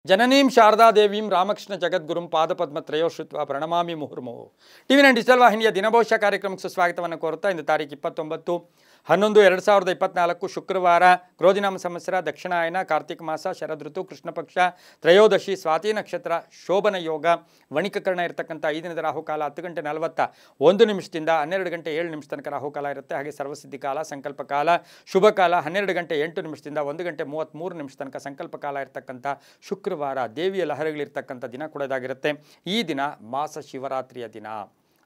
ಜನನೀಂ ಶಾರದಾದೇವೀಂ Ramakrishna ಜಗದ್ಗುರುಂ ಪಾದಪದ್ಮತ್ರಯೋ ಶ್ರುತ್ವ ಪ್ರಣಮಾಮಿ ಮುಹುರ್ಮುಹು. TV nine digital ವಾಹಿನಿಯ ದಿನಭವಿಷ್ಯ ಕಾರ್ಯಕ್ರಮಕ್ಕೆ ಸುಸ್ವಾಗತವನ್ನು ಕೋರುತ್ತಾ ಇಂದು ತಾರೀಕು 29/11/2024 ಶುಕ್ರವಾರ ಕ್ರೋಧಿನಾಮ ಸಂವತ್ಸರ ದಕ್ಷಿಣಾಯನ ಕಾರ್ತಿಕ ಮಾಸ ಶರದ್ ಋತು ಕೃಷ್ಣ ಪಕ್ಷ ತ್ರಯೋದಶಿ ಸ್ವಾತಿ ನಕ್ಷತ್ರ ಶೋಭನ ಯೋಗ ವಣಿಕಕರ್ಣ ಇರತಕ್ಕಂಥ ಈ ದಿನದ ರಾಹುಕಾಲ 10 ಗಂಟೆ 41 ನಿಮಿಷದಿಂದ 12 ಗಂಟೆ 7 ನಿಮಿಷ ತನಕ ರಾಹುಕಾಲ ಇರುತ್ತೆ. ಹಾಗೆ ಸರ್ವಸಿದ್ಧಿ ಕಾಲ ಸಂಕಲ್ಪ ಕಾಲ ಶುಭ ಕಾಲ 12 ಗಂಟೆ 8 ನಿಮಿಷದಿಂದ 1 ಗಂಟೆ 33 ನಿಮಿಷ ತನಕ ಸಂಕಲ್ಪ ಕಾಲ ಇರತಕ್ಕಂಥ ಶುಕ್ರವಾರ ದೇವಿಯ ಲಹರಿಗಳಿರ್ತಕ್ಕಂಥ ದಿನ ಕೂಡ ಇದಾಗಿರುತ್ತೆ. ಈ ದಿನ ಮಾಸ ಶಿವರಾತ್ರಿಯ ದಿನ.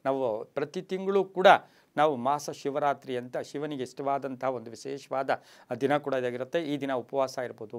ನಾವು ಪ್ರತಿ ತಿಂಗಳು ಕೂಡ ನಾವು ಮಾಸ ಶಿವರಾತ್ರಿ ಅಂತ ಶಿವನಿಗೆ ಇಷ್ಟವಾದಂಥ ಒಂದು ವಿಶೇಷವಾದ ದಿನ ಕೂಡ ಇದಾಗಿರುತ್ತೆ. ಈ ದಿನ ಉಪವಾಸ ಇರ್ಬೋದು,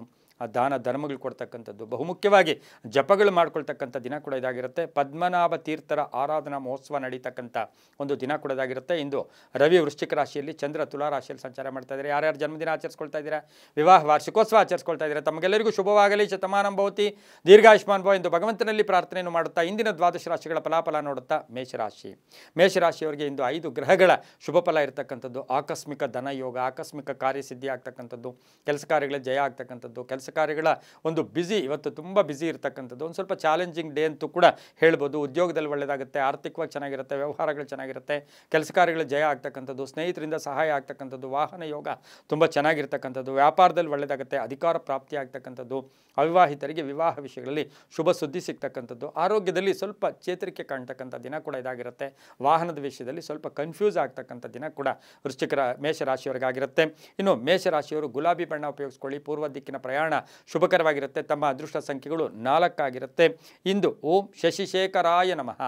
ದಾನ ಧರ್ಮಗಳು ಕೊಡ್ತಕ್ಕಂಥದ್ದು, ಬಹುಮುಖ್ಯವಾಗಿ ಜಪಗಳು ಮಾಡ್ಕೊಳ್ತಕ್ಕಂಥ ದಿನ ಕೂಡ ಇದಾಗಿರುತ್ತೆ. ಪದ್ಮನಾಭ ತೀರ್ಥರ ಆರಾಧನಾ ಮಹೋತ್ಸವ ನಡೀತಕ್ಕಂಥ ಒಂದು ದಿನ ಕೂಡ ಇದಾಗಿರುತ್ತೆ. ಇಂದು ರವಿ ವೃಶ್ಚಿಕ ರಾಶಿಯಲ್ಲಿ, ಚಂದ್ರ ತುಲಾ ರಾಶಿಯಲ್ಲಿ ಸಂಚಾರ ಮಾಡ್ತಾ ಇದ್ದಾರೆ. ಯಾರ್ಯಾರು ಜನ್ಮದಿನ ಆಚರಿಸ್ಕೊಳ್ತಾ ಇದ್ದೀರಾ, ವಿವಾಹ ವಾರ್ಷಿಕೋತ್ಸವ ಆಚರಿಸ್ಕೊಳ್ತಾ ಇದ್ದೀರಾ, ತಮಗೆಲ್ಲರಿಗೂ ಶುಭವಾಗಲಿ, ಶತಮಾನಂ ಭವತಿ, ದೀರ್ಘಾಯುಷ್ಮಾನ್ ಭವ ಎಂದು ಭಗವಂತನಲ್ಲಿ ಪ್ರಾರ್ಥನೆಯನ್ನು ಮಾಡುತ್ತಾ ಇಂದಿನ ದ್ವಾದಶ ರಾಶಿಗಳ ಫಲಾಫಲ ನೋಡುತ್ತಾ ಮೇಷರಾಶಿ. ಮೇಷರಾಶಿಯವರಿಗೆ ಇಂದು 5 ಗ್ರಹಗಳ ಶುಭ ಫಲ ಇರತಕ್ಕಂಥದ್ದು. ಆಕಸ್ಮಿಕ ಧನ ಯೋಗ, ಆಕಸ್ಮಿಕ ಕಾರ್ಯಸಿದ್ಧಿ ಆಗ್ತಕ್ಕಂಥದ್ದು, ಕೆಲಸ ಕಾರ್ಯಗಳ ಜಯ ಆಗ್ತಕ್ಕಂಥದ್ದು, ಕೆಲಸ ಕಾರ್ಯಗಳ ಒಂದು ಬ್ಯುಸಿ, ಇವತ್ತು ತುಂಬ ಬ್ಯುಸಿ ಇರತಕ್ಕಂಥದ್ದು, ಒಂದು ಸ್ವಲ್ಪ ಚಾಲೆಂಜಿಂಗ್ ಡೇ ಅಂತೂ ಕೂಡ ಹೇಳ್ಬೋದು. ಉದ್ಯೋಗದಲ್ಲಿ ಒಳ್ಳೆಯದಾಗುತ್ತೆ, ಆರ್ಥಿಕವಾಗಿ ಚೆನ್ನಾಗಿರುತ್ತೆ, ವ್ಯವಹಾರಗಳು ಚೆನ್ನಾಗಿರುತ್ತೆ, ಕೆಲಸ ಕಾರ್ಯಗಳ ಜಯ ಆಗ್ತಕ್ಕಂಥದ್ದು, ಸ್ನೇಹಿತರಿಂದ ಸಹಾಯ ಆಗ್ತಕ್ಕಂಥದ್ದು, ವಾಹನ ಯೋಗ ತುಂಬ ಚೆನ್ನಾಗಿರ್ತಕ್ಕಂಥದ್ದು, ವ್ಯಾಪಾರದಲ್ಲಿ ಒಳ್ಳೆಯದಾಗುತ್ತೆ, ಅಧಿಕಾರ ಪ್ರಾಪ್ತಿ ಆಗ್ತಕ್ಕಂಥದ್ದು, ಅವಿವಾಹಿತರಿಗೆ ವಿವಾಹ ವಿಷಯಗಳಲ್ಲಿ ಶುಭ ಸುದ್ದಿ ಸಿಗ್ತಕ್ಕಂಥದ್ದು, ಆರೋಗ್ಯದಲ್ಲಿ ಸ್ವಲ್ಪ ಚೇತರಿಕೆ ಕಾಣ್ತಕ್ಕಂಥ ದಿನ ಕೂಡ ಇದಾಗಿರುತ್ತೆ. ವಾಹನದ ವಿಷಯದಲ್ಲಿ ಸ್ವಲ್ಪ ಕನ್ಫ್ಯೂಸ್ ಆಗ್ತಕ್ಕಂಥ ದಿನ ಕೂಡ ಮೇಷರಾಶಿಯವರಿಗಾಗಿರುತ್ತೆ. ಇನ್ನು ಮೇಷರಾಶಿಯವರು ಗುಲಾಬಿ ಬಣ್ಣ ಉಪಯೋಗಿಸ್ಕೊಳ್ಳಿ. ಪೂರ್ವ ದಿಕ್ಕಿನ ಪ್ರಯಾಣ ಶುಭಕರವಾಗಿರುತ್ತೆ. ತಮ್ಮ ಅದೃಷ್ಟ ಸಂಖ್ಯೆಗಳು 4 ಆಗಿರುತ್ತೆ. ಇಂದು ಓಂ ಶಶಿಶೇಖರಾಯ ನಮಃ,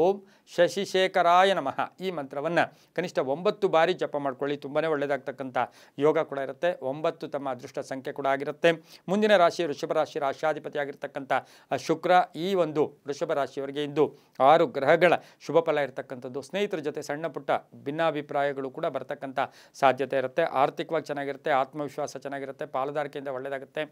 ಓಂ ಶಶಿಶೇಖರಾಯ ನಮಃ ಈ ಮಂತ್ರವನ್ನು ಕನಿಷ್ಠ 9 ಬಾರಿ ಜಪ ಮಾಡ್ಕೊಳ್ಳಿ. ತುಂಬಾ ಒಳ್ಳೆಯದಾಗ್ತಕ್ಕಂಥ ಯೋಗ ಕೂಡ ಇರುತ್ತೆ. 9 ತಮ್ಮ ಅದೃಷ್ಟ ಸಂಖ್ಯೆ ಕೂಡ ಆಗಿರುತ್ತೆ. ಮುಂದಿನ ರಾಶಿ ವೃಷಭ ರಾಶಿ, ರಾಶ್ಯಾಧಿಪತಿ ಆಗಿರ್ತಕ್ಕಂಥ ಶುಕ್ರ. ಈ ಒಂದು ವೃಷಭ ರಾಶಿಯವರಿಗೆ ಇಂದು 6 ಗ್ರಹಗಳ ಶುಭ ಫಲ ಇರತಕ್ಕಂಥದ್ದು. ಸ್ನೇಹಿತರ ಜೊತೆ ಸಣ್ಣ ಪುಟ್ಟ ಭಿನ್ನಾಭಿಪ್ರಾಯಗಳು ಕೂಡ ಬರ್ತಕ್ಕಂಥ ಸಾಧ್ಯತೆ ಇರುತ್ತೆ. ಆರ್ಥಿಕವಾಗಿ ಚೆನ್ನಾಗಿರುತ್ತೆ, ಆತ್ಮವಿಶ್ವಾಸ ಚೆನ್ನಾಗಿರುತ್ತೆ, ಪಾಲುದಾರಿಕೆಯಿಂದ ಒಳ್ಳೆಯದಾಗುತ್ತೆ,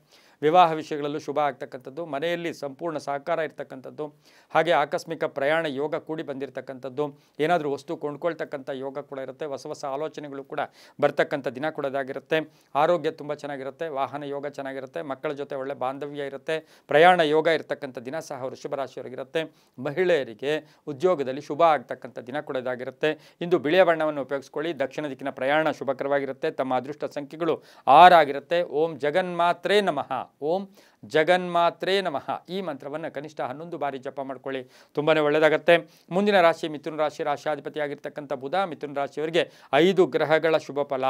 ವಿವಾಹ ವಿಷಯಗಳಲ್ಲೂ ಶುಭ ಆಗ್ತಕ್ಕಂಥದ್ದು, ಮನೆಯಲ್ಲಿ ಸಂಪೂರ್ಣ ಸಹಕಾರ ಇರ್ತಕ್ಕಂಥದ್ದು, ಹಾಗೆ ಆಕಸ್ಮಿಕ ಪ್ರಯಾಣ ಯೋಗ ಕೂಡಿ ಬಂದಿರತಕ್ಕಂಥದ್ದು, ಏನಾದರೂ ವಸ್ತು ಕೊಂಡ್ಕೊಳ್ತಕ್ಕಂಥ ಯೋಗ ಕೂಡ ಇರುತ್ತೆ. ಹೊಸ ಹೊಸ ಆಲೋಚನೆಗಳು ಕೂಡ ಬರ್ತಕ್ಕಂಥ ದಿನ ಕೂಡ ಇದಾಗಿರುತ್ತೆ. ಆರೋಗ್ಯ ತುಂಬ ಚೆನ್ನಾಗಿರುತ್ತೆ, ವಾಹನ ಯೋಗ ಚೆನ್ನಾಗಿರುತ್ತೆ, ಮಕ್ಕಳ ಜೊತೆ ಒಳ್ಳೆ ಬಾಂಧವ್ಯ ಇರುತ್ತೆ, ಪ್ರಯಾಣ ಯೋಗ ಇರತಕ್ಕಂಥ ದಿನ ಸಹ ವೃಷಭ ರಾಶಿಯವರಿಗಿರುತ್ತೆ. ಮಹಿಳೆಯರಿಗೆ ಉದ್ಯೋಗದಲ್ಲಿ ಶುಭ ಆಗ್ತಕ್ಕಂಥ ದಿನ ಕೂಡ ಇದಾಗಿರುತ್ತೆ. ಇಂದು ಬಿಳಿಯ ಬಣ್ಣವನ್ನು ಉಪಯೋಗಿಸ್ಕೊಳ್ಳಿ. ದಕ್ಷಿಣ ದಿಕ್ಕಿನ ಪ್ರಯಾಣ ಶುಭಕರವಾಗಿರುತ್ತೆ. ತಮ್ಮ ಅದೃಷ್ಟ ಸಂಖ್ಯೆಗಳು 6 ಆಗಿರುತ್ತೆ. ಓಂ ಜಗನ್ಮಾತ್ರೇ ನಮಃ, ಓಂ ಜಗನ್ಮಾತ್ರೇ ನಮಃ ಈ ಮಂತ್ರವನ್ನು ಕನಿಷ್ಠ 11 ಬಾರಿ ಜಪ ಮಾಡ್ಕೊಳ್ಳಿ. ತುಂಬಾ ಒಳ್ಳೆಯದಾಗುತ್ತೆ. ಮುಂದಿನ ರಾಶಿ ಮಿಥುನ ರಾಶಿ, ರಾಶ್ಯಾಧಿಪತಿಯಾಗಿರ್ತಕ್ಕಂಥ ಬುಧ. ಮಿಥುನ ರಾಶಿಯವರಿಗೆ 5 ಗ್ರಹಗಳ ಶುಭ ಫಲ.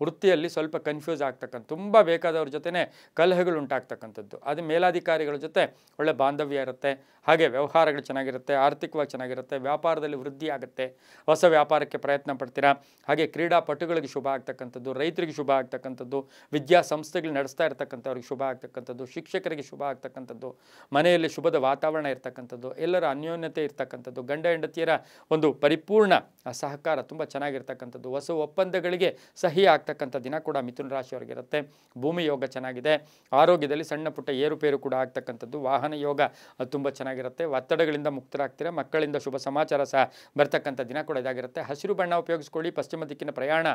ವೃತ್ತಿಯಲ್ಲಿ ಸ್ವಲ್ಪ ಕನ್ಫ್ಯೂಸ್ ಆಗ್ತಕ್ಕಂಥ, ತುಂಬ ಬೇಕಾದವ್ರ ಜೊತೆ ಕಲಹಗಳು ಉಂಟಾಗ್ತಕ್ಕಂಥದ್ದು, ಅದು ಮೇಲಾಧಿಕಾರಿಗಳ ಜೊತೆ ಒಳ್ಳೆ ಬಾಂಧವ್ಯ ಇರುತ್ತೆ. ಹಾಗೆ ವ್ಯವಹಾರಗಳು ಚೆನ್ನಾಗಿರುತ್ತೆ, ಆರ್ಥಿಕವಾಗಿ ಚೆನ್ನಾಗಿರುತ್ತೆ, ವ್ಯಾಪಾರದಲ್ಲಿ ವೃದ್ಧಿ ಆಗುತ್ತೆ, ಹೊಸ ವ್ಯಾಪಾರಕ್ಕೆ ಪ್ರಯತ್ನ ಪಡ್ತೀರಾ. ಹಾಗೆ ಕ್ರೀಡಾಪಟುಗಳಿಗೆ ಶುಭ ಆಗ್ತಕ್ಕಂಥದ್ದು, ರೈತರಿಗೆ ಶುಭ ಆಗ್ತಕ್ಕಂಥದ್ದು, ವಿದ್ಯಾಸಂಸ್ಥೆಗಳು ನಡೆಸ್ತಾ ಇರ್ತಕ್ಕಂಥವ್ರಿಗೆ ಶುಭ ಆಗ್ತಕ್ಕಂಥದ್ದು, ಶಿಕ್ಷಕರಿಗೆ ಶುಭ ಆಗ್ತಕ್ಕಂಥದ್ದು, ಮನೆಯಲ್ಲಿ ಶುಭದ ವಾತಾವರಣ ಇರ್ತಕ್ಕಂಥದ್ದು, ಎಲ್ಲರ ಅನ್ಯೋನ್ಯತೆ ಇರ್ತಕ್ಕಂಥದ್ದು, ಗಂಡ ಹೆಂಡತಿಯರ ಒಂದು ಪರಿಪೂರ್ಣ ಸಹಕಾರ ತುಂಬ ಚೆನ್ನಾಗಿರ್ತಕ್ಕಂಥದ್ದು, ಹೊಸ ಒಪ್ಪಂದಗಳಿಗೆ ಸಹಿ ಆಗ್ತಕ್ಕಂಥ ದಿನ ಕೂಡ ಮಿಥುನ ರಾಶಿಯವರಿಗಿರುತ್ತೆ. ಭೂಮಿ ಯೋಗ ಚೆನ್ನಾಗಿದೆ. ಆರೋಗ್ಯದಲ್ಲಿ ಸಣ್ಣ ಪುಟ್ಟ ಏರುಪೇರು ಕೂಡ ಆಗ್ತಕ್ಕಂಥದ್ದು, ವಾಹನ ಯೋಗ ತುಂಬ ಚೆನ್ನಾಗಿರುತ್ತೆ. ಒತ್ತಡಗಳಿಂದ ಮುಕ್ತರಾಗ್ತೀರಾ. ಮಕ್ಕಳಿಂದ ಶುಭ ಸಮಾಚಾರ ಸಹ ಬರ್ತಕ್ಕಂಥ ದಿನ ಕೂಡ ಇದಾಗಿರುತ್ತೆ. ಹಸಿರು ಬಣ್ಣ ಉಪಯೋಗಿಸ್ಕೊಳ್ಳಿ. ಪಶ್ಚಿಮ ದಿಕ್ಕಿನ ಪ್ರಯಾಣ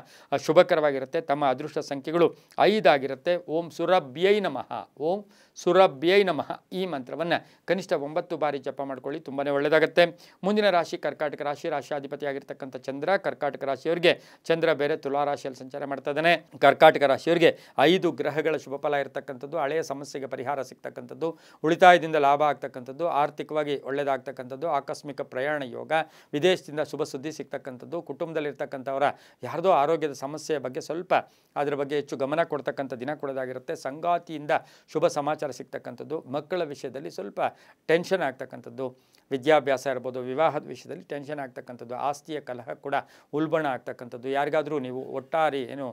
ಶುಭಕರವಾಗಿರುತ್ತೆ. ತಮ್ಮ ಅದೃಷ್ಟ ಸಂಖ್ಯೆಗಳು 5 ಆಗಿರುತ್ತೆ. ಓಂ ಸುರಭ್ಯೈ ನಮಃ, ಓಂ ಸುರಭ್ಯೈ ನಮಃ ಈ ಮಂತ್ರವನ್ನು ಕನಿಷ್ಠ 9 ಬಾರಿ ಜಪ ಮಾಡ್ಕೊಳ್ಳಿ. ತುಂಬಾ ಒಳ್ಳೆಯದಾಗುತ್ತೆ. ಮುಂದಿನ ರಾಶಿ ಕರ್ಕಾಟಕ ರಾಶಿ, ರಾಶ್ಯಾಧಿಪತಿ ಆಗಿರ್ತಕ್ಕಂಥ ಚಂದ್ರ. ಕರ್ಕಾಟಕ ರಾಶಿಯವರಿಗೆ ಚಂದ್ರ ಬೇರೆ ತುಲಾ ರಾಶಿಯಲ್ಲಿ ಸಂಚಾರ ಮಾಡ್ತಾ ಇದ್ದಾನೆ. ಕರ್ಕಾಟಕ ರಾಶಿಯವರಿಗೆ 5 ಗ್ರಹಗಳ ಶುಭ ಫಲ ಇರತಕ್ಕಂಥದ್ದು. ಹಳೆಯ ಸಮಸ್ಯೆಗೆ ಪರಿಹಾರ ಸಿಗ್ತಕ್ಕಂಥದ್ದು, ಉಳಿತಾಯದಿಂದ ಲಾಭ ಆಗ್ತಕ್ಕಂಥದ್ದು, ಆರ್ಥಿಕವಾಗಿ ಒಳ್ಳೆಯದಾಗ್ತಕ್ಕಂಥದ್ದು, ಆಕಸ್ಮಿಕ ಪ್ರಯಾಣ ಯೋಗ, ವಿದೇಶದಿಂದ ಶುಭ ಸುದ್ದಿ ಸಿಗ್ತಕ್ಕಂಥದ್ದು, ಕುಟುಂಬದಲ್ಲಿರ್ತಕ್ಕಂಥವರ ಯಾರ್ದೋ ಆರೋಗ್ಯದ ಸಮಸ್ಯೆಯ ಬಗ್ಗೆ ಸ್ವಲ್ಪ ಅದರ ಬಗ್ಗೆ ಹೆಚ್ಚು ಗಮನ ಕೊಡ್ತಕ್ಕಂಥ ದಿನ ಕೊಡೋದಾಗಿರುತ್ತೆ. ಸಂಗಾತಿಯಿಂದ ಶುಭ ಸಮಾಚಾರ ಸಿಗ್ತಕ್ಕಂಥದ್ದು, ಮಕ್ಕಳ ವಿಷಯದಲ್ಲಿ ಸ್ವಲ್ಪ ಟೆನ್ಷನ್ ಆಗ್ತಕ್ಕಂಥದ್ದು, ವಿದ್ಯಾಭ್ಯಾಸ ಇರ್ಬೋದು, ವಿವಾಹದ ವಿಷಯದಲ್ಲಿ ಟೆನ್ಷನ್ ಆಗ್ತಕ್ಕಂಥದ್ದು, ಆಸ್ತಿಯ ಕಲಹ ಕೂಡ ಉಲ್ಬಣ ಆಗ್ತಕ್ಕಂಥದ್ದು, ಯಾರಿಗಾದರೂ ನೀವು ಒಟ್ಟಾರೆ ಏನು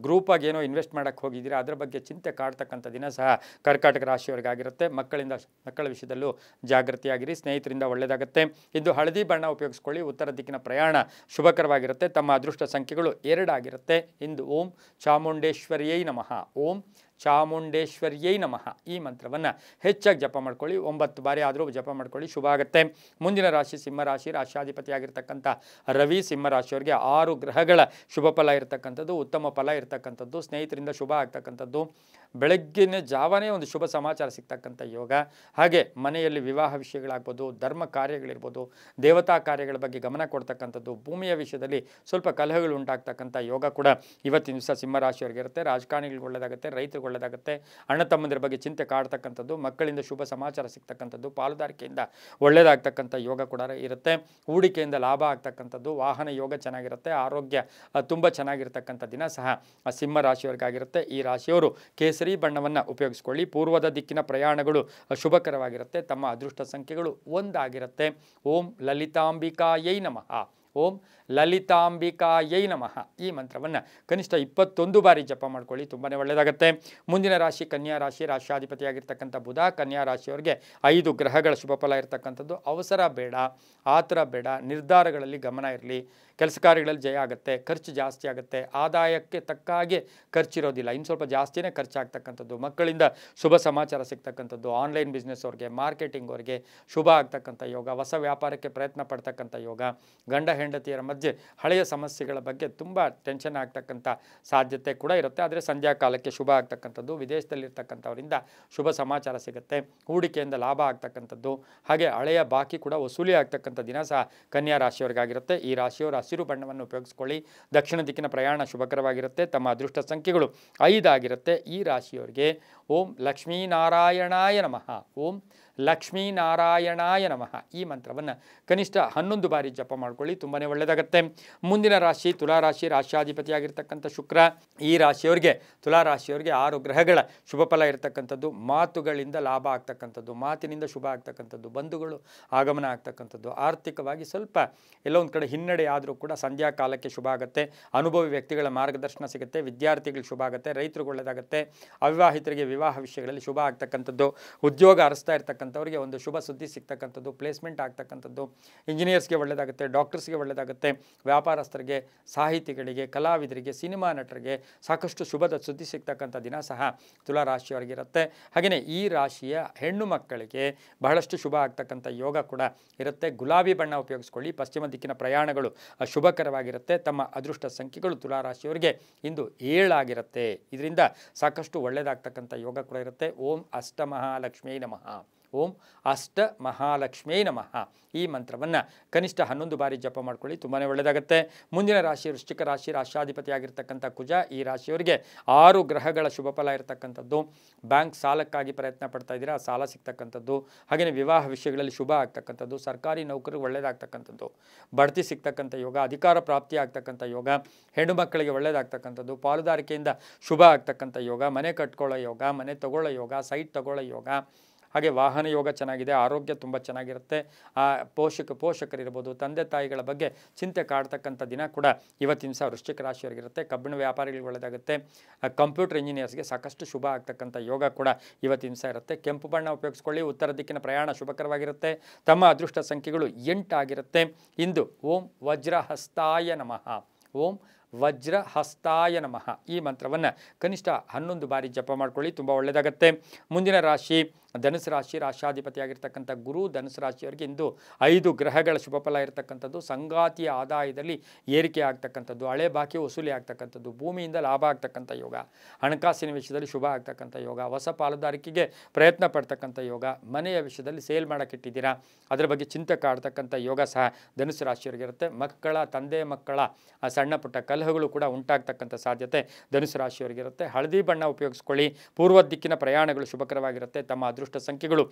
ಗ್ರೂಪಾಗಿ ಏನೋ ಇನ್ವೆಸ್ಟ್ ಮಾಡೋಕ್ಕೆ ಹೋಗಿದ್ದೀರಾ ಅದರ ಬಗ್ಗೆ ಚಿಂತೆ ಕಾಡ್ತಕ್ಕಂಥ ದಿನ ಸಹ ಕರ್ಕಾಟಕ ರಾಶಿಯವರಿಗಾಗಿರುತ್ತೆ. ಮಕ್ಕಳ ವಿಷಯದಲ್ಲೂ ಜಾಗೃತಿಯಾಗಿರಿ. ಸ್ನೇಹಿತರಿಂದ ಒಳ್ಳೆಯದಾಗುತ್ತೆ. ಇಂದು ಹಳದಿ ಬಣ್ಣ ಉಪಯೋಗಿಸ್ಕೊಳ್ಳಿ. ಉತ್ತರ ದಿಕ್ಕಿನ ಪ್ರಯಾಣ ಶುಭಕರವಾಗಿರುತ್ತೆ. ತಮ್ಮ ಅದೃಷ್ಟ ಸಂಖ್ಯೆಗಳು 2 ಆಗಿರುತ್ತೆ. ಇಂದು ಓಂ ಚಾಮುಂಡೇಶ್ವರಿಯೈ ನಮಃ, ಓಂ ಚಾಮುಂಡೇಶ್ವರ್ಯೈ ನಮಃ. ಈ ಮಂತ್ರವನ್ನು ಹೆಚ್ಚಾಗಿ ಜಪ ಮಾಡ್ಕೊಳ್ಳಿ, 9 ಬಾರಿ ಆದರೂ ಜಪ ಮಾಡ್ಕೊಳ್ಳಿ, ಶುಭ ಆಗುತ್ತೆ. ಮುಂದಿನ ರಾಶಿ ಸಿಂಹರಾಶಿ, ರಾಶ್ಯಾಧಿಪತಿಯಾಗಿರ್ತಕ್ಕಂಥ ರವಿ ಸಿಂಹರಾಶಿಯವರಿಗೆ 6 ಗ್ರಹಗಳ ಶುಭ ಫಲ ಇರತಕ್ಕಂಥದ್ದು, ಉತ್ತಮ ಫಲ ಇರತಕ್ಕಂಥದ್ದು, ಸ್ನೇಹಿತರಿಂದ ಶುಭ ಆಗ್ತಕ್ಕಂಥದ್ದು, ಬೆಳಗ್ಗಿನ ಜಾವನೇ ಒಂದು ಶುಭ ಸಮಾಚಾರ ಸಿಗ್ತಕ್ಕಂಥ ಯೋಗ. ಹಾಗೆ ಮನೆಯಲ್ಲಿ ವಿವಾಹ ವಿಷಯಗಳಾಗ್ಬೋದು, ಧರ್ಮ ಕಾರ್ಯಗಳಿರ್ಬೋದು, ದೇವತಾ ಕಾರ್ಯಗಳ ಬಗ್ಗೆ ಗಮನ ಕೊಡ್ತಕ್ಕಂಥದ್ದು, ಭೂಮಿಯ ವಿಷಯದಲ್ಲಿ ಸ್ವಲ್ಪ ಕಲಹಗಳು ಉಂಟಾಗ್ತಕ್ಕಂಥ ಯೋಗ ಕೂಡ ಇವತ್ತಿನ ದಿವಸ ಸಿಂಹರಾಶಿಯವರಿಗೆ ಇರುತ್ತೆ. ರಾಜಕಾರಣಿಗಳಿಗೆ ಒಳ್ಳೆಯದಾಗುತ್ತೆ, ರೈತರಿಗೆ ಒಳ್ಳೆಯದಾಗುತ್ತೆ, ಅಣ್ಣ ತಮ್ಮಂದಿರ ಬಗ್ಗೆ ಚಿಂತೆ ಕಾಡ್ತಕ್ಕಂಥದ್ದು, ಮಕ್ಕಳಿಂದ ಶುಭ ಸಮಾಚಾರ ಸಿಗ್ತಕ್ಕಂಥದ್ದು, ಪಾಲುದಾರಿಕೆಯಿಂದ ಒಳ್ಳೆಯದಾಗ್ತಕ್ಕಂಥ ಯೋಗ ಕೂಡ ಇರುತ್ತೆ. ಹೂಡಿಕೆಯಿಂದ ಲಾಭ ಆಗ್ತಕ್ಕಂಥದ್ದು, ವಾಹನ ಯೋಗ ಚೆನ್ನಾಗಿರುತ್ತೆ, ಆರೋಗ್ಯ ತುಂಬ ಚೆನ್ನಾಗಿರ್ತಕ್ಕಂಥ ದಿನ ಸಹ ಸಿಂಹರಾಶಿಯವರಿಗಾಗಿರುತ್ತೆ. ಈ ರಾಶಿಯವರು ಕೇಸರಿ ಬಣ್ಣವನ್ನು ಉಪಯೋಗಿಸ್ಕೊಳ್ಳಿ. ಪೂರ್ವದ ದಿಕ್ಕಿನ ಪ್ರಯಾಣಗಳು ಶುಭಕರವಾಗಿರುತ್ತೆ. ತಮ್ಮ ಅದೃಷ್ಟ ಸಂಖ್ಯೆಗಳು 1 ಆಗಿರುತ್ತೆ. ಓಂ ಲಲಿತಾಂಬಿಕಾಯೈ ನಮಃ. ಓಂ ಲಲಿತಾಂಬಿಕಾಯೈ ನಮಃ. ಈ ಮಂತ್ರವನ್ನು ಕನಿಷ್ಠ 21 ಬಾರಿ ಜಪ ಮಾಡ್ಕೊಳ್ಳಿ, ತುಂಬಾ ಒಳ್ಳೆಯದಾಗುತ್ತೆ. ಮುಂದಿನ ರಾಶಿ ಕನ್ಯಾ ರಾಶಿ, ರಾಶ್ಯಾಧಿಪತಿಯಾಗಿರ್ತಕ್ಕಂಥ ಬುಧ. ಕನ್ಯಾ ರಾಶಿಯವರಿಗೆ 5 ಗ್ರಹಗಳ ಶುಭ ಫಲ ಇರತಕ್ಕಂಥದ್ದು. ಅವಸರ ಬೇಡ, ಆತರ ಬೇಡ, ನಿರ್ಧಾರಗಳಲ್ಲಿ ಗಮನ ಇರಲಿ. ಕೆಲಸ ಕಾರ್ಯಗಳಲ್ಲಿ ಜಯ ಆಗುತ್ತೆ, ಖರ್ಚು ಜಾಸ್ತಿ ಆಗುತ್ತೆ, ಆದಾಯಕ್ಕೆ ತಕ್ಕ ಹಾಗೆ ಖರ್ಚಿರೋದಿಲ್ಲ, ಇನ್ನು ಸ್ವಲ್ಪ ಜಾಸ್ತಿನೇ ಖರ್ಚಾಗ್ತಕ್ಕಂಥದ್ದು. ಮಕ್ಕಳಿಂದ ಶುಭ ಸಮಾಚಾರ ಸಿಗ್ತಕ್ಕಂಥದ್ದು, ಆನ್ಲೈನ್ ಬಿಸ್ನೆಸ್ ಅವ್ರಿಗೆ, ಮಾರ್ಕೆಟಿಂಗ್ ಅವ್ರಿಗೆ ಶುಭ ಆಗ್ತಕ್ಕಂಥ ಯೋಗ, ಹೊಸ ವ್ಯಾಪಾರಕ್ಕೆ ಪ್ರಯತ್ನ ಪಡ್ತಕ್ಕಂಥ ಯೋಗ, ಗಂಡ ಹೆಂಡತಿಯರ ಮಧ್ಯೆ ಹಳೆಯ ಸಮಸ್ಯೆಗಳ ಬಗ್ಗೆ ತುಂಬ ಟೆನ್ಷನ್ ಆಗ್ತಕ್ಕಂಥ ಸಾಧ್ಯತೆ ಕೂಡ ಇರುತ್ತೆ. ಆದರೆ ಸಂಧ್ಯಾ ಕಾಲಕ್ಕೆ ಶುಭ ಆಗ್ತಕ್ಕಂಥದ್ದು, ವಿದೇಶದಲ್ಲಿರ್ತಕ್ಕಂಥವರಿಂದ ಶುಭ ಸಮಾಚಾರ ಸಿಗುತ್ತೆ, ಹೂಡಿಕೆಯಿಂದ ಲಾಭ ಆಗ್ತಕ್ಕಂಥದ್ದು, ಹಾಗೆ ಹಳೆಯ ಬಾಕಿ ಕೂಡ ವಸೂಲಿ ಆಗ್ತಕ್ಕಂಥ ದಿನ ಸಹ ಕನ್ಯಾ ರಾಶಿಯವರಿಗಾಗಿರುತ್ತೆ. ಈ ರಾಶಿಯವರು ಹಸಿರು ಬಣ್ಣವನ್ನು ಉಪಯೋಗಿಸ್ಕೊಳ್ಳಿ. ದಕ್ಷಿಣ ದಿಕ್ಕಿನ ಪ್ರಯಾಣ ಶುಭಕರವಾಗಿರುತ್ತೆ. ತಮ್ಮ ಅದೃಷ್ಟ ಸಂಖ್ಯೆಗಳು 5 ಆಗಿರುತ್ತೆ. ಈ ರಾಶಿಯವರಿಗೆ ಓಂ ಲಕ್ಷ್ಮೀನಾರಾಯಣಾಯ ನಮಃ. ಓಂ ಲಕ್ಷ್ಮೀನಾರಾಯಣಾಯ ನಮಃ. ಈ ಮಂತ್ರವನ್ನು ಕನಿಷ್ಠ 11 ಬಾರಿ ಜಪ ಮಾಡ್ಕೊಳ್ಳಿ, ತುಂಬಾ ಒಳ್ಳೆಯದಾಗುತ್ತೆ. ಮುಂದಿನ ರಾಶಿ ತುಲಾರಾಶಿ, ರಾಶ್ಯಾಧಿಪತಿಯಾಗಿರ್ತಕ್ಕಂಥ ಶುಕ್ರ. ಈ ರಾಶಿಯವರಿಗೆ ತುಲಾರಾಶಿಯವರಿಗೆ 6 ಗ್ರಹಗಳ ಶುಭ ಫಲ ಇರತಕ್ಕಂಥದ್ದು. ಮಾತುಗಳಿಂದ ಲಾಭ ಆಗ್ತಕ್ಕಂಥದ್ದು, ಮಾತಿನಿಂದ ಶುಭ ಆಗ್ತಕ್ಕಂಥದ್ದು, ಬಂಧುಗಳು ಆಗಮನ ಆಗ್ತಕ್ಕಂಥದ್ದು, ಆರ್ಥಿಕವಾಗಿ ಸ್ವಲ್ಪ ಎಲ್ಲೋ ಒಂದು ಕಡೆ ಹಿನ್ನಡೆ ಆದರೂ ಕೂಡ ಸಂಧ್ಯಾ ಕಾಲಕ್ಕೆ ಶುಭ ಆಗುತ್ತೆ. ಅನುಭವಿ ವ್ಯಕ್ತಿಗಳ ಮಾರ್ಗದರ್ಶನ ಸಿಗುತ್ತೆ. ವಿದ್ಯಾರ್ಥಿಗಳಿಗೆ ಶುಭ ಆಗುತ್ತೆ, ರೈತರಿಗೆ ಒಳ್ಳೆಯದಾಗುತ್ತೆ, ಅವಿವಾಹಿತರಿಗೆ ವಿವಾಹ ವಿಷಯಗಳಲ್ಲಿ ಶುಭ ಆಗ್ತಕ್ಕಂಥದ್ದು, ಉದ್ಯೋಗ ಅರಸ್ತಾ ಇರ್ತಕ್ಕಂಥವ್ರಿಗೆ ಒಂದು ಶುಭ ಸುದ್ದಿ ಸಿಗ್ತಕ್ಕಂಥದ್ದು, ಪ್ಲೇಸ್ಮೆಂಟ್ ಆಗ್ತಕ್ಕಂಥದ್ದು, ಇಂಜಿನಿಯರ್ಸ್ಗೆ ಒಳ್ಳೆಯದಾಗುತ್ತೆ, ಡಾಕ್ಟರ್ಸ್ಗೆ ಒಳ್ಳೆಯದಾಗುತ್ತೆ, ವ್ಯಾಪಾರಸ್ಥರಿಗೆ, ಸಾಹಿತಿಗಳಿಗೆ, ಕಲಾವಿದರಿಗೆ, ಸಿನಿಮಾ ನಟರಿಗೆ ಸಾಕಷ್ಟು ಶುಭದ ಸುದ್ದಿ ಸಿಗ್ತಕ್ಕಂಥ ದಿನ ಸಹ ತುಲಾರಾಶಿಯವರಿಗಿರುತ್ತೆ. ಹಾಗೆಯೇ ಈ ರಾಶಿಯ ಹೆಣ್ಣು ಮಕ್ಕಳಿಗೆ ಬಹಳಷ್ಟು ಶುಭ ಆಗ್ತಕ್ಕಂಥ ಯೋಗ ಕೂಡ ಇರುತ್ತೆ. ಗುಲಾಬಿ ಬಣ್ಣ ಉಪಯೋಗಿಸ್ಕೊಳ್ಳಿ. ಪಶ್ಚಿಮ ದಿಕ್ಕಿನ ಪ್ರಯಾಣಗಳು ಶುಭಕರವಾಗಿರುತ್ತೆ. ತಮ್ಮ ಅದೃಷ್ಟ ಸಂಖ್ಯೆಗಳು ತುಲಾರಾಶಿಯವರಿಗೆ ಇಂದು 7 ಆಗಿರುತ್ತೆ. ಇದರಿಂದ ಸಾಕಷ್ಟು ಒಳ್ಳೆಯದಾಗ್ತಕ್ಕಂಥ ಯೋಗ ಕೂಡ ಇರುತ್ತೆ. ಓಂ ಅಷ್ಟಮಹಾಲಕ್ಷ್ಮೀ ನಮಃ. ಓಂ ಅಷ್ಟ ಮಹಾಲಕ್ಷ್ಮೀ ನಮಃ. ಈ ಮಂತ್ರವನ್ನು ಕನಿಷ್ಠ 11 ಬಾರಿ ಜಪ ಮಾಡ್ಕೊಳ್ಳಿ, ತುಂಬಾ ಒಳ್ಳೆಯದಾಗುತ್ತೆ. ಮುಂದಿನ ರಾಶಿ ವೃಶ್ಚಿಕ ರಾಶಿ, ರಾಶ್ಯಾಧಿಪತಿಯಾಗಿರ್ತಕ್ಕಂಥ ಕುಜ. ಈ ರಾಶಿಯವರಿಗೆ 6 ಗ್ರಹಗಳ ಶುಭ ಫಲ ಇರತಕ್ಕಂಥದ್ದು. ಬ್ಯಾಂಕ್ ಸಾಲಕ್ಕಾಗಿ ಪ್ರಯತ್ನ ಪಡ್ತಾ ಇದ್ದೀರಾ, ಸಾಲ ಸಿಗ್ತಕ್ಕಂಥದ್ದು, ಹಾಗೆಯೇ ವಿವಾಹ ವಿಷಯಗಳಲ್ಲಿ ಶುಭ ಆಗ್ತಕ್ಕಂಥದ್ದು, ಸರ್ಕಾರಿ ನೌಕರಿಗೆ ಒಳ್ಳೆಯದಾಗ್ತಕ್ಕಂಥದ್ದು, ಬಡ್ತಿ ಸಿಗ್ತಕ್ಕಂಥ ಯೋಗ, ಅಧಿಕಾರ ಪ್ರಾಪ್ತಿ ಆಗ್ತಕ್ಕಂಥ ಯೋಗ, ಹೆಣ್ಣು ಮಕ್ಕಳಿಗೆ ಒಳ್ಳೆಯದಾಗ್ತಕ್ಕಂಥದ್ದು, ಪಾಲುದಾರಿಕೆಯಿಂದ ಶುಭ ಆಗ್ತಕ್ಕಂಥ ಯೋಗ, ಮನೆ ಕಟ್ಕೊಳ್ಳೋ ಯೋಗ, ಮನೆ ತಗೊಳ್ಳೋ ಯೋಗ, ಸೈಟ್ ತಗೊಳ್ಳೋ ಯೋಗ, ಹಾಗೆ ವಾಹನ ಯೋಗ ಚೆನ್ನಾಗಿದೆ. ಆರೋಗ್ಯ ತುಂಬ ಚೆನ್ನಾಗಿರುತ್ತೆ. ಪೋಷಕರಿರ್ಬೋದು, ತಂದೆ ತಾಯಿಗಳ ಬಗ್ಗೆ ಚಿಂತೆ ಕಾಡ್ತಕ್ಕಂಥ ದಿನ ಕೂಡ ಇವತ್ತಿನ ದಿವಸ ವೃಶ್ಚಿಕ ರಾಶಿಯವರಿಗಿರುತ್ತೆ. ಕಬ್ಬಿಣ ವ್ಯಾಪಾರಿಗಳಿಗೆ ಒಳ್ಳೆಯದಾಗುತ್ತೆ. ಕಂಪ್ಯೂಟರ್ ಇಂಜಿನಿಯರ್ಸ್ಗೆ ಸಾಕಷ್ಟು ಶುಭ ಆಗ್ತಕ್ಕಂಥ ಯೋಗ ಕೂಡ ಇವತ್ತಿನ ದಿವಸ ಇರುತ್ತೆ. ಕೆಂಪು ಬಣ್ಣ ಉಪಯೋಗಿಸ್ಕೊಳ್ಳಿ. ಉತ್ತರ ದಿಕ್ಕಿನ ಪ್ರಯಾಣ ಶುಭಕರವಾಗಿರುತ್ತೆ. ತಮ್ಮ ಅದೃಷ್ಟ ಸಂಖ್ಯೆಗಳು 8 ಆಗಿರುತ್ತೆ. ಇಂದು ಓಂ ವಜ್ರಹಸ್ತಾಯ ನಮಃ. ಓಂ ವಜ್ರಹಸ್ತಾಯ ನಮಃ. ಈ ಮಂತ್ರವನ್ನು ಕನಿಷ್ಠ 11 ಬಾರಿ ಜಪ ಮಾಡ್ಕೊಳ್ಳಿ, ತುಂಬ ಒಳ್ಳೆಯದಾಗುತ್ತೆ. ಮುಂದಿನ ರಾಶಿ ಧನುಸು ರಾಶಿ, ರಾಶ್ಯಾಧಿಪತಿಯಾಗಿರ್ತಕ್ಕಂಥ ಗುರು. ಧನುಸು ರಾಶಿಯವರಿಗೆ ಇಂದು 5 ಗ್ರಹಗಳ ಶುಭ ಫಲ ಇರತಕ್ಕಂಥದ್ದು. ಸಂಗಾತಿಯ ಆದಾಯದಲ್ಲಿ ಏರಿಕೆ ಆಗ್ತಕ್ಕಂಥದ್ದು, ಹಳೆ ಬಾಕಿ ವಸೂಲಿ ಆಗ್ತಕ್ಕಂಥದ್ದು, ಭೂಮಿಯಿಂದ ಲಾಭ ಆಗ್ತಕ್ಕಂಥ ಯೋಗ, ಹಣಕಾಸಿನ ವಿಷಯದಲ್ಲಿ ಶುಭ ಆಗ್ತಕ್ಕಂಥ ಯೋಗ, ಹೊಸ ಪಾಲುದಾರಿಕೆಗೆ ಪ್ರಯತ್ನ ಪಡ್ತಕ್ಕಂಥ ಯೋಗ, ಮನೆಯ ವಿಷಯದಲ್ಲಿ ಸೇಲ್ ಮಾಡೋಕ್ಕಿಟ್ಟಿದ್ದೀರಾ, ಅದರ ಬಗ್ಗೆ ಚಿಂತೆ ಕಾಡ್ತಕ್ಕಂಥ ಯೋಗ ಸಹ ಧನುಸು ರಾಶಿಯವರಿಗಿರುತ್ತೆ. ಮಕ್ಕಳ ತಂದೆ ಮಕ್ಕಳ ಸಣ್ಣ ಪುಟ್ಟ ಕಲಹಗಳು ಕೂಡ ಉಂಟಾಗ್ತಕ್ಕಂಥ ಸಾಧ್ಯತೆ ಧನುಸು ರಾಶಿಯವರಿಗಿರುತ್ತೆ. ಹಳದಿ ಬಣ್ಣ ಉಪಯೋಗಿಸ್ಕೊಳ್ಳಿ. ಪೂರ್ವ ದಿಕ್ಕಿನ ಪ್ರಯಾಣಗಳು ಶುಭಕರವಾಗಿರುತ್ತೆ. ತಮ್ಮ ಅದೃಷ್ಟ ಸಂಖ್ಯೆಗಳು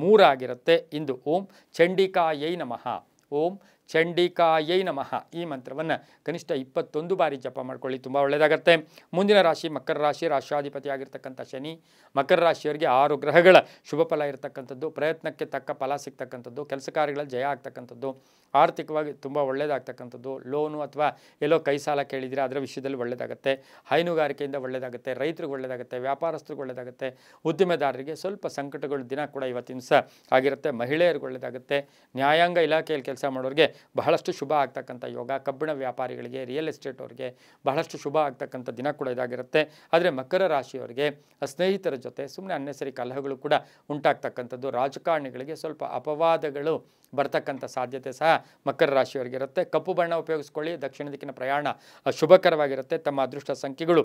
3 ಆಗಿರುತ್ತೆ. ಇಂದು ಓಂ ಚಂಡಿಕಾಯೈ ನಮಃ. ಓಂ ಚಂಡಿಕಾಯೈ ನಮಃ. ಈ ಮಂತ್ರವನ್ನು ಕನಿಷ್ಠ 21 ಬಾರಿ ಜಪ ಮಾಡ್ಕೊಳ್ಳಿ, ತುಂಬ ಒಳ್ಳೆಯದಾಗುತ್ತೆ. ಮುಂದಿನ ರಾಶಿ ಮಕರ ರಾಶಿ, ರಾಶ್ಯಾಧಿಪತಿಯಾಗಿರ್ತಕ್ಕಂಥ ಶನಿ. ಮಕರ ರಾಶಿಯವರಿಗೆ 6 ಗ್ರಹಗಳ ಶುಭ ಫಲ ಇರತಕ್ಕಂಥದ್ದು. ಪ್ರಯತ್ನಕ್ಕೆ ತಕ್ಕ ಫಲ ಸಿಗ್ತಕ್ಕಂಥದ್ದು, ಕೆಲಸ ಕಾರ್ಯಗಳಲ್ಲಿ ಜಯ ಆಗ್ತಕ್ಕಂಥದ್ದು, ಆರ್ಥಿಕವಾಗಿ ತುಂಬ ಒಳ್ಳೆಯದಾಗ್ತಕ್ಕಂಥದ್ದು, ಲೋನು ಅಥವಾ ಎಲ್ಲೋ ಕೈ ಸಾಲ ಕೇಳಿದರೆ ಅದರ ವಿಷಯದಲ್ಲಿ ಒಳ್ಳೆಯದಾಗುತ್ತೆ. ಹೈನುಗಾರಿಕೆಯಿಂದ ಒಳ್ಳೆಯದಾಗುತ್ತೆ, ರೈತರಿಗೆ ಒಳ್ಳೆಯದಾಗುತ್ತೆ, ವ್ಯಾಪಾರಸ್ಥರಿಗೆ ಒಳ್ಳೆಯದಾಗುತ್ತೆ, ಉದ್ದಿಮೆದಾರರಿಗೆ ಸ್ವಲ್ಪ ಸಂಕಟಗಳ ದಿನ ಕೂಡ ಇವತ್ತಿನ ದಿವಸ ಆಗಿರುತ್ತೆ. ಮಹಿಳೆಯರಿಗೆ ಒಳ್ಳೆಯದಾಗುತ್ತೆ. ನ್ಯಾಯಾಂಗ ಇಲಾಖೆಯಲ್ಲಿ ಕೆಲಸ ಮಾಡೋರಿಗೆ ಬಹಳಷ್ಟು ಶುಭ ಆಗ್ತಕ್ಕಂಥ ಯೋಗ. ಕಬ್ಬಿಣ ವ್ಯಾಪಾರಿಗಳಿಗೆ, ರಿಯಲ್ ಎಸ್ಟೇಟ್ ಅವರಿಗೆ ಬಹಳಷ್ಟು ಶುಭ ಆಗ್ತಕ್ಕಂಥ ದಿನ ಕೂಡ ಇದಾಗಿರುತ್ತೆ. ಆದರೆ ಮಕರ ರಾಶಿಯವರಿಗೆ ಸ್ನೇಹಿತರ ಜೊತೆ ಸುಮ್ಮನೆ ಅನ್ನೆಸರಿ ಕಲಹಗಳು ಕೂಡ ಉಂಟಾಗ್ತಕ್ಕಂಥದ್ದು. ರಾಜಕಾರಣಿಗಳಿಗೆ ಸ್ವಲ್ಪ ಅಪವಾದಗಳು ಬರ್ತಕ್ಕಂಥ ಸಾಧ್ಯತೆ ಸಹ ಮಕರ ರಾಶಿಯವರಿಗೆ ಇರುತ್ತೆ. ಕಪ್ಪು ಬಣ್ಣ ಉಪಯೋಗಿಸ್ಕೊಳ್ಳಿ. ದಕ್ಷಿಣ ದಿಕ್ಕಿನ ಪ್ರಯಾಣ ಶುಭಕರವಾಗಿರುತ್ತೆ. ತಮ್ಮ ಅದೃಷ್ಟ ಸಂಖ್ಯೆಗಳು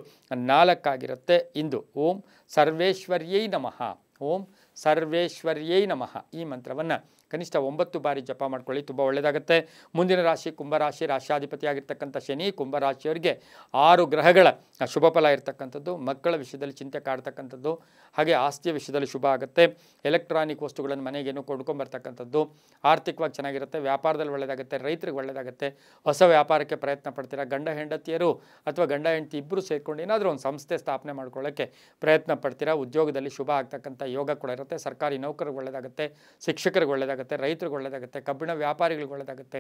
4 ಆಗಿರುತ್ತೆ. ಇಂದು ಓಂ ಸರ್ವೇಶ್ವರ್ಯೈ ನಮಃ, ಓಂ ಸರ್ವೇಶ್ವರ್ಯೈ ನಮಃ ಈ ಮಂತ್ರವನ್ನು ಕನಿಷ್ಠ 9 ಬಾರಿ ಜಪ ಮಾಡ್ಕೊಳ್ಳಿ, ತುಂಬ ಒಳ್ಳೆಯದಾಗುತ್ತೆ. ಮುಂದಿನ ರಾಶಿ ಕುಂಭರಾಶಿ. ರಾಶಿಯಾಧಿಪತಿಯಾಗಿರ್ತಕ್ಕಂಥ ಶನಿ ಕುಂಭರಾಶಿಯವರಿಗೆ 6 ಗ್ರಹಗಳ ಶುಭ ಫಲ ಇರತಕ್ಕಂಥದ್ದು. ಮಕ್ಕಳ ವಿಷಯದಲ್ಲಿ ಚಿಂತೆ ಕಾಡ್ತಕ್ಕಂಥದ್ದು, ಹಾಗೆ ಆಸ್ತಿಯ ವಿಷಯದಲ್ಲಿ ಶುಭ ಆಗುತ್ತೆ. ಎಲೆಕ್ಟ್ರಾನಿಕ್ ವಸ್ತುಗಳನ್ನು ಮನೆಗೇನು ಕೊಂಡ್ಕೊಂಬರ್ತಕ್ಕಂಥದ್ದು. ಆರ್ಥಿಕವಾಗಿ ಚೆನ್ನಾಗಿರುತ್ತೆ. ವ್ಯಾಪಾರದಲ್ಲಿ ಒಳ್ಳೆಯದಾಗುತ್ತೆ. ರೈತರಿಗೆ ಒಳ್ಳೆಯದಾಗುತ್ತೆ. ಹೊಸ ವ್ಯಾಪಾರಕ್ಕೆ ಪ್ರಯತ್ನ ಪಡ್ತೀರಾ. ಗಂಡ ಹೆಂಡತಿಯರು ಅಥವಾ ಗಂಡ ಹೆಂಡತಿ ಇಬ್ಬರು ಸೇರಿಕೊಂಡು ಏನಾದರೂ ಒಂದು ಸಂಸ್ಥೆ ಸ್ಥಾಪನೆ ಮಾಡ್ಕೊಳ್ಳೋಕ್ಕೆ ಪ್ರಯತ್ನ ಪಡ್ತೀರಾ. ಉದ್ಯೋಗದಲ್ಲಿ ಶುಭ ಆಗ್ತಕ್ಕಂಥ ಯೋಗ ಕೂಡ ಇರುತ್ತೆ. ಸರ್ಕಾರಿ ನೌಕರಿಗೆ ಒಳ್ಳೆಯದಾಗುತ್ತೆ. ಶಿಕ್ಷಕರಿಗೆ ಒಳ್ಳೆಯದಾಗುತ್ತೆ. ರೈತರಿಗೆ ಒಳ್ಳೆಯದಾಗುತ್ತೆ. ಕಬ್ಬಿಣ ವ್ಯಾಪಾರಿಗಳಿಗೆ ಒಳ್ಳೆಯದಾಗುತ್ತೆ.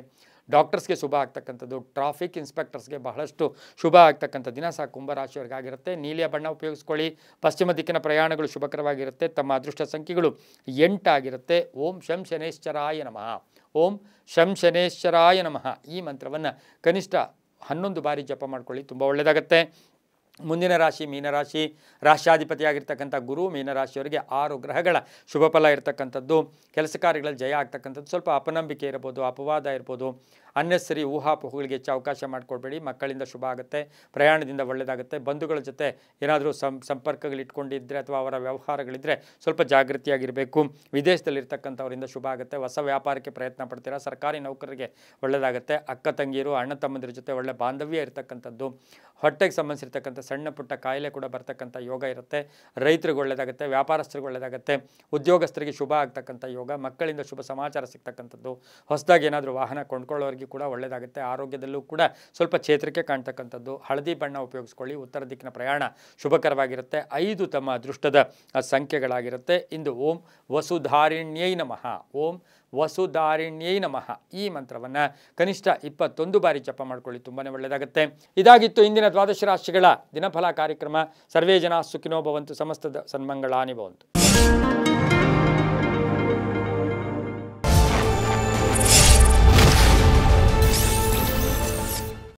ಡಾಕ್ಟರ್ಸ್ಗೆ ಶುಭ ಆಗ್ತಕ್ಕಂಥದ್ದು. ಟ್ರಾಫಿಕ್ ಇನ್ಸ್ಪೆಕ್ಟರ್ಸ್ಗೆ ಬಹಳಷ್ಟು ಶುಭ ಆಗ್ತಕ್ಕಂಥ ದಿನ ಸಹ ಕುಂಭರಾಶಿಯವರಿಗಾಗಿರುತ್ತೆ. ನೀಲಿಯ ಬಣ್ಣ ಉಪಯೋಗಿಸ್ಕೊಳ್ಳಿ. ಪಶ್ಚಿಮ ದಿಕ್ಕಿನ ಪ್ರಯಾಣಗಳು ಶುಭಕರವಾಗಿರುತ್ತೆ. ತಮ್ಮ ಅದೃಷ್ಟ ಸಂಖ್ಯೆಗಳು 8 ಆಗಿರುತ್ತೆ. ಓಂ ಶಂ ಶನೇಶ್ವರಾಯ ನಮಃ, ಓಂ ಶಂ ಶನೇಶ್ವರಾಯ ನಮಃ ಈ ಮಂತ್ರವನ್ನು ಕನಿಷ್ಠ 11 ಬಾರಿ ಜಪ ಮಾಡ್ಕೊಳ್ಳಿ, ತುಂಬ ಒಳ್ಳೆಯದಾಗುತ್ತೆ. ಮುಂದಿನ ರಾಶಿ ಮೀನರಾಶಿ. ರಾಶ್ಯಾಧಿಪತಿಯಾಗಿರ್ತಕ್ಕಂಥ ಗುರು ಮೀನರಾಶಿಯವರಿಗೆ 6 ಗ್ರಹಗಳ ಶುಭ ಫಲ ಇರತಕ್ಕಂಥದ್ದು. ಕೆಲಸ ಕಾರ್ಯಗಳಲ್ಲಿ ಜಯ ಆಗ್ತಕ್ಕಂಥದ್ದು. ಸ್ವಲ್ಪ ಅಪನಂಬಿಕೆ ಇರ್ಬೋದು, ಅಪವಾದ ಇರ್ಬೋದು. ಅನ್ನೆಸರಿ ಊಹಾಪೋಹಗಳಿಗೆ ಹೆಚ್ಚು ಅವಕಾಶ ಮಾಡಿಕೊಡ್ಬೇಡಿ. ಮಕ್ಕಳಿಂದ ಶುಭ ಆಗುತ್ತೆ. ಪ್ರಯಾಣದಿಂದ ಒಳ್ಳೆಯದಾಗುತ್ತೆ. ಬಂಧುಗಳ ಜೊತೆ ಏನಾದರೂ ಸಂಪರ್ಕಗಳಿಟ್ಕೊಂಡಿದ್ದರೆ ಅಥವಾ ಅವರ ವ್ಯವಹಾರಗಳಿದ್ದರೆ ಸ್ವಲ್ಪ ಜಾಗೃತಿಯಾಗಿರಬೇಕು. ವಿದೇಶದಲ್ಲಿರ್ತಕ್ಕಂಥವರಿಂದ ಶುಭ ಆಗುತ್ತೆ. ಹೊಸ ವ್ಯಾಪಾರಕ್ಕೆ ಪ್ರಯತ್ನ ಪಡ್ತೀರಾ. ಸರ್ಕಾರಿ ನೌಕರರಿಗೆ ಒಳ್ಳೆಯದಾಗುತ್ತೆ. ಅಕ್ಕ ತಂಗಿಯರು ಅಣ್ಣ ತಮ್ಮಂದಿರ ಜೊತೆ ಒಳ್ಳೆ ಬಾಂಧವ್ಯ ಇರತಕ್ಕಂಥದ್ದು. ಹೊಟ್ಟೆಗೆ ಸಂಬಂಧಿಸಿರ್ತಕ್ಕಂಥ ಸಣ್ಣ ಪುಟ್ಟ ಕಾಯಿಲೆ ಕೂಡ ಬರ್ತಕ್ಕಂಥ ಯೋಗ ಇರುತ್ತೆ. ರೈತರಿಗೆ ಒಳ್ಳೆಯದಾಗುತ್ತೆ. ವ್ಯಾಪಾರಸ್ಥರಿಗೆ ಒಳ್ಳೆಯದಾಗುತ್ತೆ. ಉದ್ಯೋಗಸ್ಥರಿಗೆ ಶುಭ ಆಗ್ತಕ್ಕಂಥ ಯೋಗ. ಮಕ್ಕಳಿಂದ ಶುಭ ಸಮಾಚಾರ ಸಿಗ್ತಕ್ಕಂಥದ್ದು. ಹೊಸದಾಗಿ ಏನಾದರೂ ವಾಹನ ಕೊಂಡ್ಕೊಳ್ಳೋರಿಗೆ ಕೂಡ ಒಳ್ಳೆಯದಾಗುತ್ತೆ. ಆರೋಗ್ಯದಲ್ಲೂ ಕೂಡ ಸ್ವಲ್ಪ ಚೇತರಿಕೆ ಕಾಣ್ತಕ್ಕಂಥದ್ದು. ಹಳದಿ ಬಣ್ಣ ಉಪಯೋಗಿಸ್ಕೊಳ್ಳಿ. ಉತ್ತರ ದಿಕ್ಕಿನ ಪ್ರಯಾಣ ಶುಭಕರವಾಗಿರುತ್ತೆ. 5 ತಮ್ಮ ಅದೃಷ್ಟದ ಸಂಖ್ಯೆಗಳಾಗಿರುತ್ತೆ. ಇಂದು ಓಂ ವಸುಧಾರಿಣ್ಯೈ ನಮಃ, ಓಂ ವಸುಧಾರಿಣ್ಯೈ ನಮಃ ಈ ಮಂತ್ರವನ್ನು ಕನಿಷ್ಠ 21 ಬಾರಿ ಜಪ ಮಾಡ್ಕೊಳ್ಳಿ, ತುಂಬಾ ಒಳ್ಳೆಯದಾಗುತ್ತೆ. ಇದಾಗಿತ್ತು ಇಂದಿನ ದ್ವಾದಶ ರಾಶಿಗಳ ದಿನಫಲ ಕಾರ್ಯಕ್ರಮ. ಸರ್ವೇ ಜನ ಸುಖಿನೋ ಭವಂತು. ಸಮಸ್ತ ಸನ್ಮಂಗಳಾನಿ ಭವಂತು.